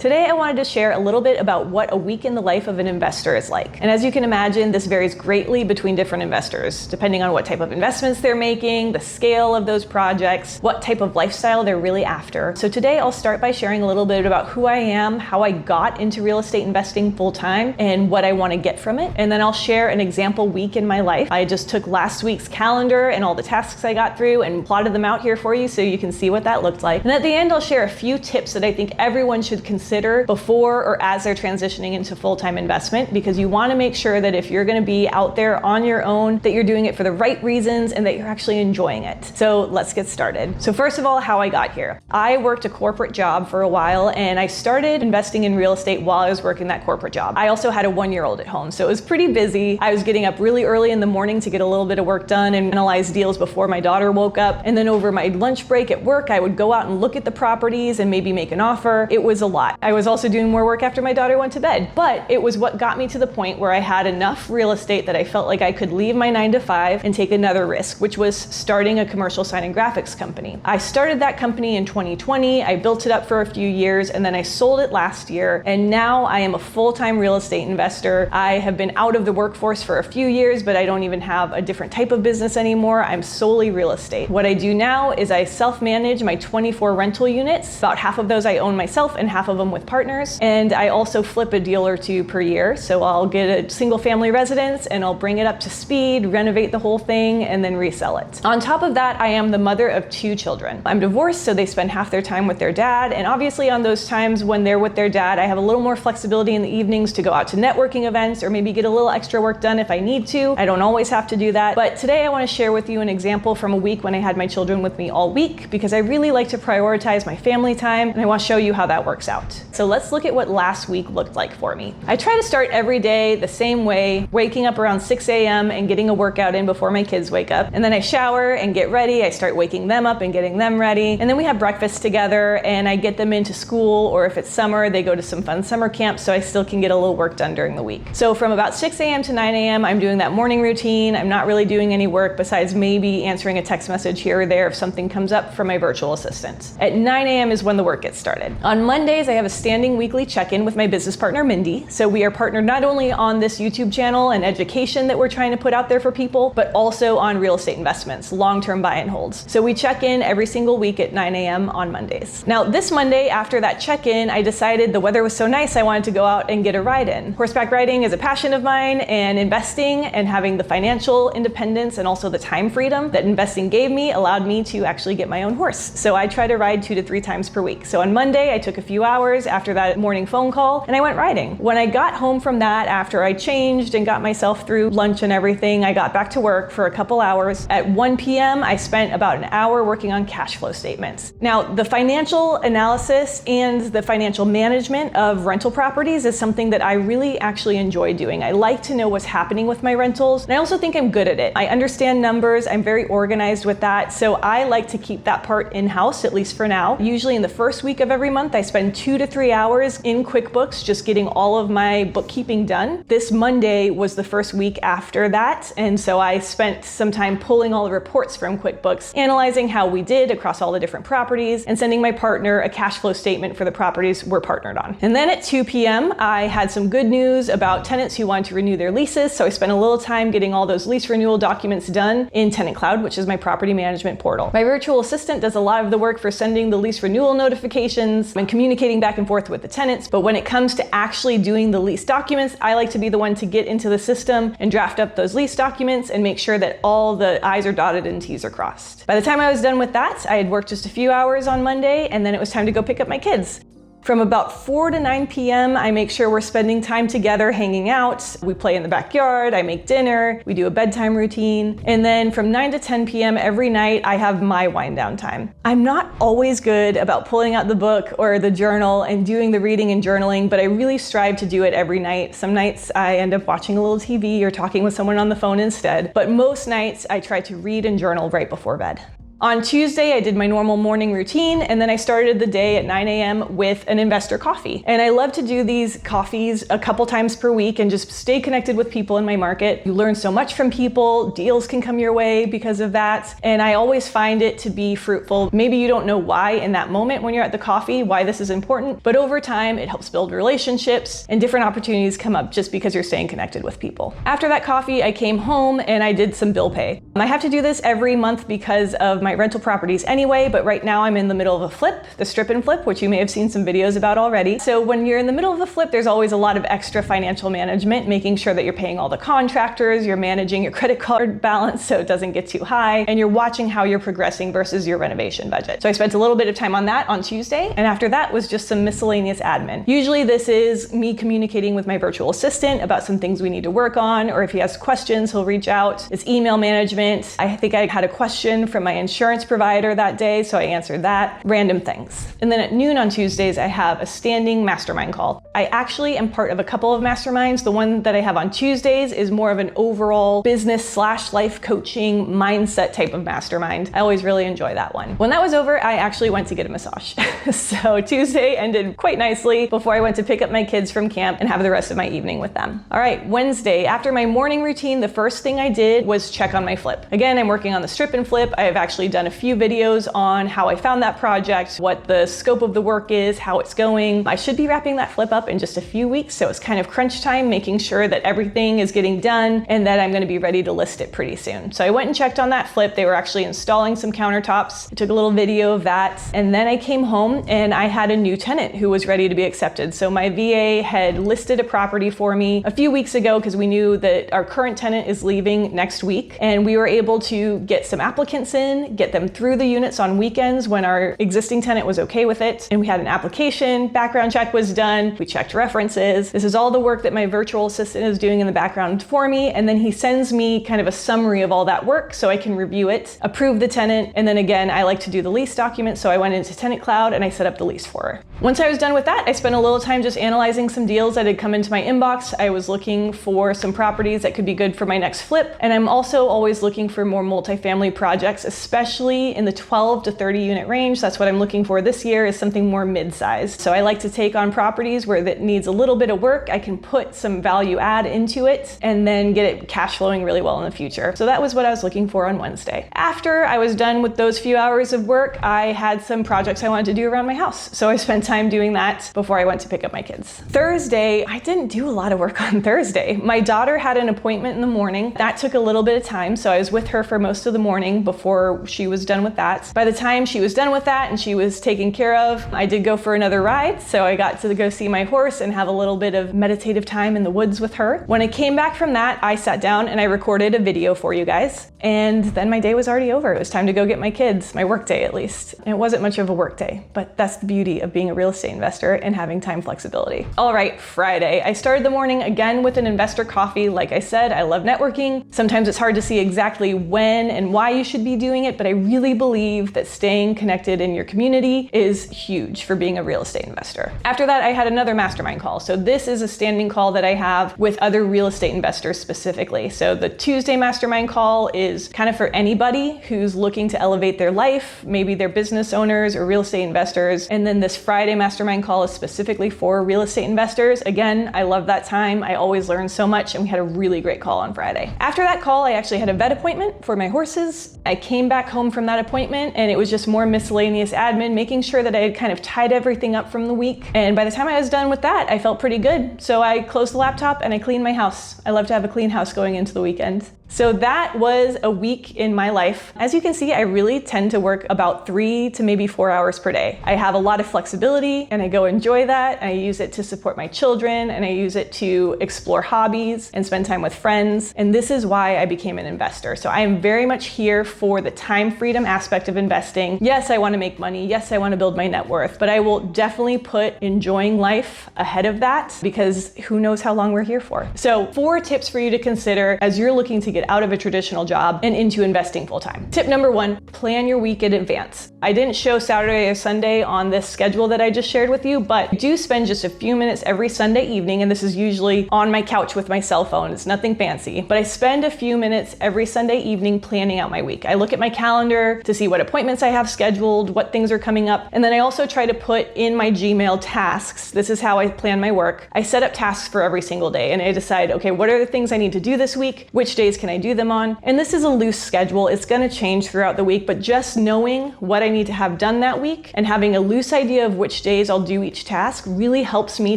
Today, I wanted to share a little bit about what a week in the life of an investor is like. And as you can imagine, this varies greatly between different investors, depending on what type of investments they're making, the scale of those projects, what type of lifestyle they're really after. So today, I'll start by sharing a little bit about who I am, how I got into real estate investing full time, and what I want to get from it. And then I'll share an example week in my life. I just took last week's calendar and all the tasks I got through and plotted them out here for you so you can see what that looked like. And at the end, I'll share a few tips that I think everyone should consider before or as they're transitioning into full-time investment, because you want to make sure that if you're going to be out there on your own, that you're doing it for the right reasons and that you're actually enjoying it. So let's get started. So first of all, how I got here. I worked a corporate job for a while and I started investing in real estate while I was working that corporate job. I also had a 1-year-old at home, so it was pretty busy. I was getting up really early in the morning to get a little bit of work done and analyze deals before my daughter woke up. And then over my lunch break at work, I would go out and look at the properties and maybe make an offer. It was a lot. I was also doing more work after my daughter went to bed, but it was what got me to the point where I had enough real estate that I felt like I could leave my 9-to-5 and take another risk, which was starting a commercial sign and graphics company. I started that company in 2020. I built it up for a few years and then I sold it last year. And now I am a full-time real estate investor. I have been out of the workforce for a few years, but I don't even have a different type of business anymore. I'm solely real estate. What I do now is I self-manage my 24 rental units. About half of those I own myself and half of them with partners. And I also flip a deal or two per year. So I'll get a single family residence and I'll bring it up to speed, renovate the whole thing, and then resell it. On top of that, I am the mother of 2 children. I'm divorced, so they spend half their time with their dad. And obviously on those times when they're with their dad, I have a little more flexibility in the evenings to go out to networking events or maybe get a little extra work done if I need to. I don't always have to do that. But today I want to share with you an example from a week when I had my children with me all week, because I really like to prioritize my family time and I want to show you how that works out. So let's look at what last week looked like for me. I try to start every day the same way, waking up around 6 a.m. and getting a workout in before my kids wake up. And then I shower and get ready. I start waking them up and getting them ready. And then we have breakfast together and I get them into school, or if it's summer, they go to some fun summer camps so I still can get a little work done during the week. So from about 6 a.m. to 9 a.m. I'm doing that morning routine. I'm not really doing any work besides maybe answering a text message here or there if something comes up from my virtual assistant. At 9 a.m. is when the work gets started. On Mondays, I have a standing weekly check-in with my business partner, Mindy. So we are partnered not only on this YouTube channel and education that we're trying to put out there for people, but also on real estate investments, long-term buy and holds. So we check in every single week at 9 a.m. on Mondays. Now this Monday, after that check-in, I decided the weather was so nice I wanted to go out and get a ride in. Horseback riding is a passion of mine, and investing and having the financial independence and also the time freedom that investing gave me allowed me to actually get my own horse. So I try to ride 2 to 3 times per week. So on Monday, I took a few hours after that morning phone call and I went riding. When I got home from that, after I changed and got myself through lunch and everything, I got back to work for a couple hours. At 1 p.m., I spent about an hour working on cash flow statements. Now, the financial analysis and the financial management of rental properties is something that I really actually enjoy doing. I like to know what's happening with my rentals, and I also think I'm good at it. I understand numbers, I'm very organized with that, so I like to keep that part in-house, at least for now. Usually in the first week of every month, I spend 2 to 3 hours in QuickBooks just getting all of my bookkeeping done. This Monday was the first week after that, and so I spent some time pulling all the reports from QuickBooks, analyzing how we did across all the different properties, and sending my partner a cash flow statement for the properties we're partnered on. And then at 2 p.m., I had some good news about tenants who wanted to renew their leases, so I spent a little time getting all those lease renewal documents done in Tenant Cloud, which is my property management portal. My virtual assistant does a lot of the work for sending the lease renewal notifications and communicating back and forth with the tenants, but when it comes to actually doing the lease documents, I like to be the one to get into the system and draft up those lease documents and make sure that all the I's are dotted and T's are crossed. By the time I was done with that, I had worked just a few hours on Monday, and then it was time to go pick up my kids. From about 4 to 9 p.m., I make sure we're spending time together hanging out. We play in the backyard, I make dinner, we do a bedtime routine. And then from 9 to 10 p.m. every night, I have my wind down time. I'm not always good about pulling out the book or the journal and doing the reading and journaling, but I really strive to do it every night. Some nights I end up watching a little TV or talking with someone on the phone instead, but most nights I try to read and journal right before bed. On Tuesday, I did my normal morning routine, and then I started the day at 9 a.m. with an investor coffee. And I love to do these coffees a couple times per week and just stay connected with people in my market. You learn so much from people, deals can come your way because of that. And I always find it to be fruitful. Maybe you don't know why in that moment when you're at the coffee, why this is important, but over time it helps build relationships and different opportunities come up just because you're staying connected with people. After that coffee, I came home and I did some bill pay. I have to do this every month because of my rental properties anyway, but right now I'm in the middle of a flip, the strip and flip, which you may have seen some videos about already. So when you're in the middle of the flip, there's always a lot of extra financial management, making sure that you're paying all the contractors, you're managing your credit card balance so it doesn't get too high, and you're watching how you're progressing versus your renovation budget. So I spent a little bit of time on that on Tuesday, and after that was just some miscellaneous admin. Usually this is me communicating with my virtual assistant about some things we need to work on, or if he has questions, he'll reach out. It's email management. I think I had a question from my insurance provider that day, so I answered that. Random things. And then at noon on Tuesdays, I have a standing mastermind call. I actually am part of a couple of masterminds. The one that I have on Tuesdays is more of an overall business/life coaching mindset type of mastermind. I always really enjoy that one. When that was over, I actually went to get a massage. So Tuesday ended quite nicely before I went to pick up my kids from camp and have the rest of my evening with them. All right, Wednesday, after my morning routine, the first thing I did was check on my flip. Again, I'm working on the strip and flip. I have actually done a few videos on how I found that project, what the scope of the work is, how it's going. I should be wrapping that flip up in just a few weeks, so it's kind of crunch time, making sure that everything is getting done and that I'm gonna be ready to list it pretty soon. So I went and checked on that flip. They were actually installing some countertops. I took a little video of that, and then I came home and I had a new tenant who was ready to be accepted. So my VA had listed a property for me a few weeks ago because we knew that our current tenant is leaving next week, and we were able to get some applicants in, get them through the units on weekends when our existing tenant was okay with it. And we had an application, background check was done, we checked references. This is all the work that my virtual assistant is doing in the background for me, and then he sends me kind of a summary of all that work so I can review it, approve the tenant, and then again, I like to do the lease document, so I went into Tenant Cloud and I set up the lease for her. Once I was done with that, I spent a little time just analyzing some deals that had come into my inbox. I was looking for some properties that could be good for my next flip, and I'm also always looking for more multifamily projects, especially in the 12 to 30 unit range. That's what I'm looking for this year, is something more mid-sized. So I like to take on properties where that needs a little bit of work. I can put some value add into it and then get it cash flowing really well in the future. So that was what I was looking for on Wednesday. After I was done with those few hours of work, I had some projects I wanted to do around my house. So I spent time doing that before I went to pick up my kids. Thursday, I didn't do a lot of work on Thursday. My daughter had an appointment in the morning. That took a little bit of time, so I was with her for most of the morning before she was done with that. By the time she was done with that and she was taken care of, I did go for another ride, so I got to go see my horse and have a little bit of meditative time in the woods with her. When I came back from that, I sat down and I recorded a video for you guys, and then my day was already over. It was time to go get my kids, my work day at least. And it wasn't much of a work day, but that's the beauty of being a real estate investor and having time flexibility. All right, Friday. I started the morning again with an investor coffee. Like I said, I love networking. Sometimes it's hard to see exactly when and why you should be doing it, but I really believe that staying connected in your community is huge for being a real estate investor. After that, I had another mastermind call. So this is a standing call that I have with other real estate investors specifically. So the Tuesday mastermind call is kind of for anybody who's looking to elevate their life. Maybe they're business owners or real estate investors. And then this Friday mastermind call is specifically for real estate investors. Again, I love that time. I always learn so much, and we had a really great call on Friday. After that call, I actually had a vet appointment for my horses. I came back home from that appointment and it was just more miscellaneous admin, making sure that I had kind of tied everything up from the week. And by the time I was done with that, I felt pretty good. So I closed the laptop and I cleaned my house. I love to have a clean house going into the weekend. So that was a week in my life. As you can see, I really tend to work about 3 to maybe 4 hours per day. I have a lot of flexibility and I go enjoy that. I use it to support my children and I use it to explore hobbies and spend time with friends. And this is why I became an investor. So I am very much here for the time freedom aspect of investing. Yes, I want to make money. Yes, I want to build my net worth, but I will definitely put enjoying life ahead of that because who knows how long we're here for. So 4 tips for you to consider as you're looking to get get out of a traditional job and into investing full time. Tip number 1, plan your week in advance. I didn't show Saturday or Sunday on this schedule that I just shared with you, but I do spend just a few minutes every Sunday evening, and this is usually on my couch with my cell phone. It's nothing fancy, but I spend a few minutes every Sunday evening planning out my week. I look at my calendar to see what appointments I have scheduled, what things are coming up, and then I also try to put in my Gmail tasks. This is how I plan my work. I set up tasks for every single day, and I decide, okay, what are the things I need to do this week? Which days can I do them on? And this is a loose schedule. It's going to change throughout the week, but just knowing what I need to have done that week and having a loose idea of which days I'll do each task really helps me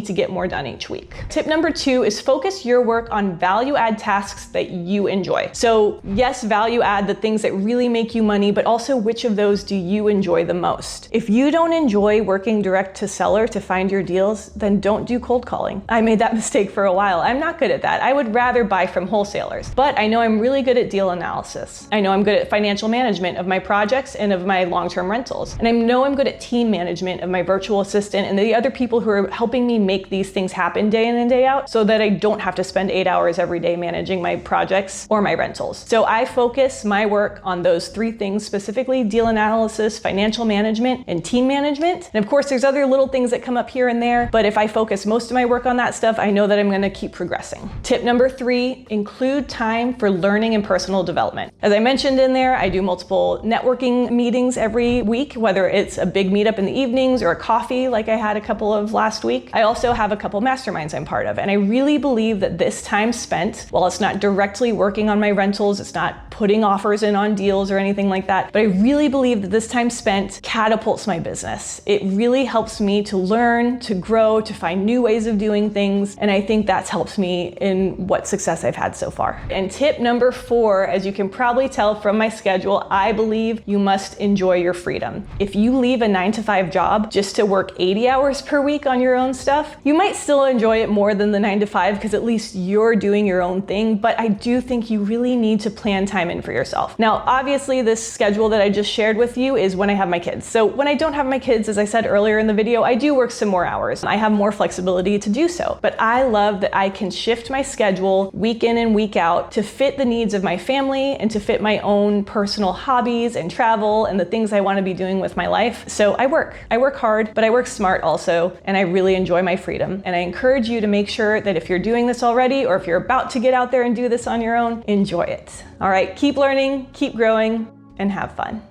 to get more done each week. Tip number 2 is focus your work on value add tasks that you enjoy. So yes, value add the things that really make you money, but also which of those do you enjoy the most? If you don't enjoy working direct to seller to find your deals, then don't do cold calling. I made that mistake for a while. I'm not good at that. I would rather buy from wholesalers, but I know I'm really good at deal analysis. I know I'm good at financial management of my projects and of my long-term rentals. And I know I'm good at team management of my virtual assistant and the other people who are helping me make these things happen day in and day out so that I don't have to spend 8 hours every day managing my projects or my rentals. So I focus my work on those 3 things specifically: deal analysis, financial management, and team management. And of course, there's other little things that come up here and there, but if I focus most of my work on that stuff, I know that I'm going to keep progressing. Tip number 3, include time for learning and personal development. As I mentioned in there, I do multiple networking meetings every week, whether it's a big meetup in the evenings or a coffee like I had a couple of last week. I also have a couple masterminds I'm part of, and I really believe that this time spent, while it's not directly working on my rentals, it's not putting offers in on deals or anything like that, but I really believe that this time spent catapults my business. It really helps me to learn, to grow, to find new ways of doing things, and I think that's helped me in what success I've had so far. And tip number 4, as you can probably tell from my schedule, I believe you must enjoy your freedom. If you leave a 9-to-5 job just to work 80 hours per week on your own stuff, you might still enjoy it more than the 9-to-5 because at least you're doing your own thing, but I do think you really need to plan time in for yourself. Now, obviously, this schedule that I just shared with you is when I have my kids. So when I don't have my kids, as I said earlier in the video, I do work some more hours. I have more flexibility to do so, but I love that I can shift my schedule week in and week out to fit the needs of my family and to fit my own personal hobbies and travel and the things I want to be doing with my life. So I work hard, but I work smart also, and I really enjoy my freedom. And I encourage you to make sure that if you're doing this already, or if you're about to get out there and do this on your own, enjoy it. All right, keep learning, keep growing, and have fun.